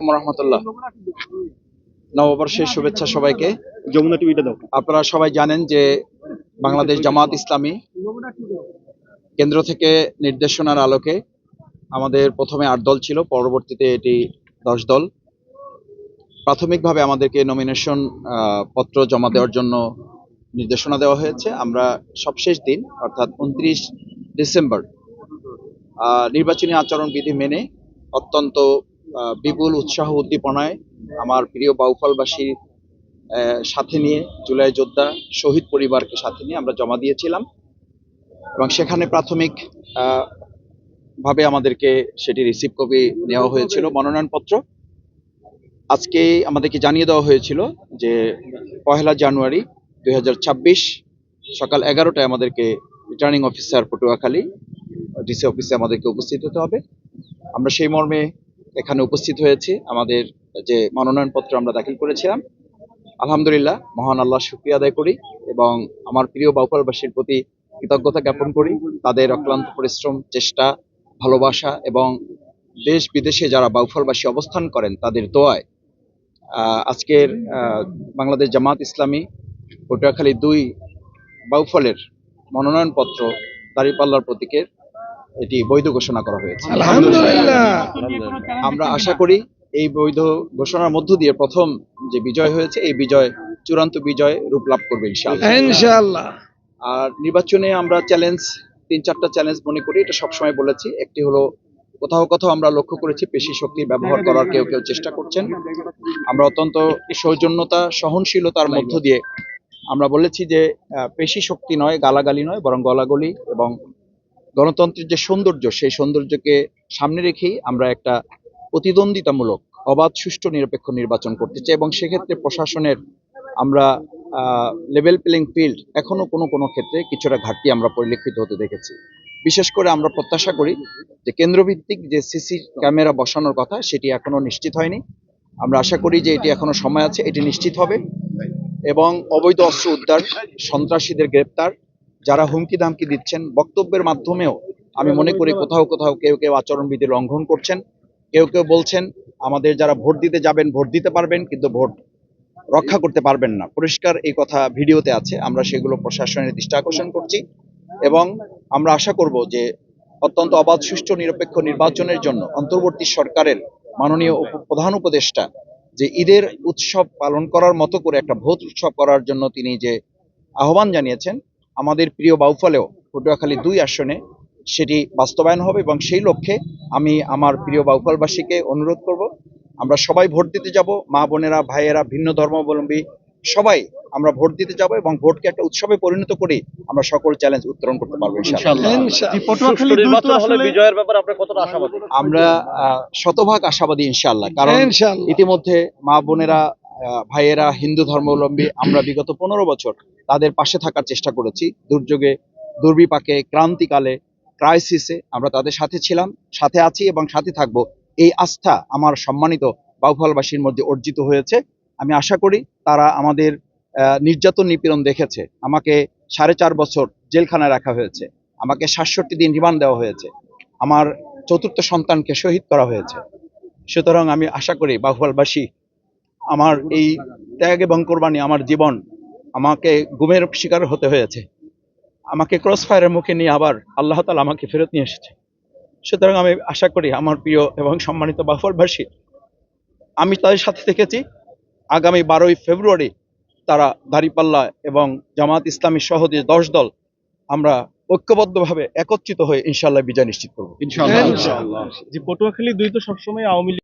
রহমতুল্লাহ। নববর্ষের শুভেচ্ছা সবাইকে। যমুনা টিভিটা দাও। আপনারা সবাই জানেন যে বাংলাদেশ জামাত ইসলামী কেন্দ্র থেকে নির্দেশনার আলোকে আমাদের প্রথমে 8 দল ছিল, পরবর্তীতে এটি 10 দল। প্রাথমিকভাবে আমাদেরকে নমিনেশন পত্র জমা দেওয়ার জন্য নির্দেশনা দেওয়া হয়েছে। আমরা সবশেষ দিন অর্থাৎ 29 ডিসেম্বর নির্বাচনী আচরণবিধি মেনে অত্যন্ত বিপুল উৎসাহ উদ্দীপনায় আমার প্রিয় বাউফলবাসীর সাথে নিয়ে, জুলাই যোদ্ধা শহীদ পরিবারকে সাথে নিয়ে আমরা জমা দিয়েছিলাম এবং সেখানে প্রাথমিক ভাবে আমাদেরকে সেটি রিসিভ কপি নেওয়া হয়েছিল মনোনয়নপত্র। আজকে আমাদেরকে জানিয়ে দেওয়া হয়েছিল যে 1 জানুয়ারি 2026 সকাল 11টায় আমাদেরকে রিটার্নিং অফিসার পটুয়াখালী ডিসি অফিসে আমাদেরকে উপস্থিত হতে হবে। আমরা সেই মর্মে এখানে উপস্থিত হয়েছি। আমাদের যে মনোনয়নপত্র আমরা দাখিল করেছিলাম, আলহামদুলিল্লাহ মহান আল্লাহ শুকরিয়া আদায় করি এবং আমার প্রিয় বাউফলবাসীর প্রতি কৃতজ্ঞতা জ্ঞাপন করি। তাদের অক্লান্ত পরিশ্রম, চেষ্টা, ভালোবাসা এবং দেশ বিদেশে যারা বাউফলবাসী অবস্থান করেন তাদের দোয়ায় আজকের বাংলাদেশ জামাত ইসলামী পটুয়াখালী 2 বাউফলের মনোনয়নপত্র দাঁড়িপাল্লার প্রতীকের এটি বৈধ ঘোষণা করা হয়েছে। আলহামদুলিল্লাহ। আমরা আশা করি এই বৈধ ঘোষণার মধ্য দিয়ে প্রথম যে বিজয় হয়েছে, এই বিজয় চূড়ান্ত বিজয় রূপ লাভ করবে ইনশাআল্লাহ। আর নির্বাচনে আমরা চ্যালেঞ্জ 3-4টা চ্যালেঞ্জ মনে করি, এটা সবসময় বলেছি। একটি হলো, কোথাও কোথাও আমরা লক্ষ্য করেছি পেশি শক্তি ব্যবহার করার কেউ কেউ চেষ্টা করছেন। আমরা অত্যন্ত সৌজন্যতা, সহনশীলতার মধ্য দিয়ে আমরা বলেছি যে পেশি শক্তি নয়, গালাগালি নয়, বরং গলাগলি এবং গণতন্ত্রের যে সৌন্দর্য, সেই সৌন্দর্যকে সামনে রেখেই আমরা একটা প্রতিদ্বন্দ্বিতামূলক, অবাধ, সুষ্ঠু, নিরপেক্ষ নির্বাচন করতে চাই এবং সেক্ষেত্রে প্রশাসনের আমরা লেভেল প্লেইং ফিল্ড এখনো কোনো ক্ষেত্রে কিছুটা ঘাটতি আমরা পরিলক্ষিত হতে দেখেছি। বিশেষ করে আমরা প্রত্যাশা করি যে কেন্দ্রভিত্তিক যে সিসি ক্যামেরা বসানোর কথা, সেটি এখনো নিশ্চিত হয়নি। আমরা আশা করি যে এটি এখনো সময় আছে, এটি নিশ্চিত হবে এবং অবৈধ অস্ত্র উদ্ধার, সন্ত্রাসীদের গ্রেপ্তার, যারা হুমকি ধামকি দিচ্ছেন বক্তব্যের মাধ্যমেও আমি মনে করি কোথাও কোথাও কেউ কেউ আচরণবিধি লঙ্ঘন করছেন। কেউ কেউ বলছেন আমাদের যারা ভোট দিতে যাবেন ভোট দিতে পারবেন, কিন্তু ভোট রক্ষা করতে পারবেন না। পরিষ্কার এই কথা ভিডিওতে আছে। আমরা সেগুলো প্রশাসনের দৃষ্টি আকর্ষণ করছি এবং আমরা আশা করব যে অত্যন্ত অবাধ, সুষ্ঠু, নিরপেক্ষ নির্বাচনের জন্য অন্তর্বর্তী সরকারের মাননীয় প্রধান উপদেষ্টা যে ঈদের উৎসব পালন করার মতো করে একটা ভোট উৎসব করার জন্য তিনি যে আহ্বান জানিয়েছেন, আমাদের প্রিয় বাউফলেও পটুয়াখালী 2 আসনে সেটি বাস্তবায়ন হবে এবং সেই লক্ষ্যে আমি আমার প্রিয় বাউফলবাসীকে অনুরোধ করব, আমরা সবাই ভোট দিতে যাব। মা বোনেরা, ভাইয়েরা, ভিন্ন ধর্মাবলম্বী সবাই আমরা ভোট দিতে যাব এবং ভোটকে একটা উৎসবে পরিণত করে আমরা সকল চ্যালেঞ্জ উত্তরণ করতে পারবো ইনশাআল্লাহ। বিজয়ের ব্যাপারে আপনি কতটা আশাবাদী? আমরা শতভাগ আশাবাদী ইনশাআল্লাহ। কারণ ইতিমধ্যে মা বোনেরা, ভাইয়েরা, হিন্দু ধর্মাবলম্বী আমরা বিগত 15 বছর তাদের পাশে থাকার চেষ্টা করেছি। দুর্যোগে, দুর্বিপাকে, ক্রান্তিকালে, ক্রাইসিসে আমরা তাদের সাথে ছিলাম, সাথে আছি এবং সাথে থাকব। এই আস্থা আমার সম্মানিত বাউফলবাসীর মধ্যে অর্জিত হয়েছে। আমি আশা করি তারা আমাদের নির্যাতন নিপীড়ন দেখেছে। আমাকে 4.5 বছর জেলখানায় রাখা হয়েছে, আমাকে 67 দিন রিমান্ড দেওয়া হয়েছে, আমার 4র্থ সন্তানকে শহীদ করা হয়েছে। সুতরাং আমি আশা করি বাউফলবাসী, আমার এই ত্যাগ এবং কোরবানি, আমার জীবন, আমাকে গুমের শিকার হতে হয়েছে, আমাকে ক্রসফায়ারের মুখে নিয়ে আবার আল্লাহ তাআলা আমাকে ফেরত নিয়ে এসেছে। সুতরাং আমি আশা করি আমার প্রিয় এবং সম্মানিত বাউফলবাসী, আমি তাদের সাথে থেকেছি। আগামী 12ই ফেব্রুয়ারি তারা দাঁড়িপাল্লা এবং জামাত ইসলামী সহ যে 10 দল আমরা ঐক্যবদ্ধভাবে একত্রিত হয়ে ইনশাআল্লাহ বিজয় নিশ্চিত করব। ইনশাআল্লাহ। যে পটুয়াখালী 2 তো সবসময় আওয়ামী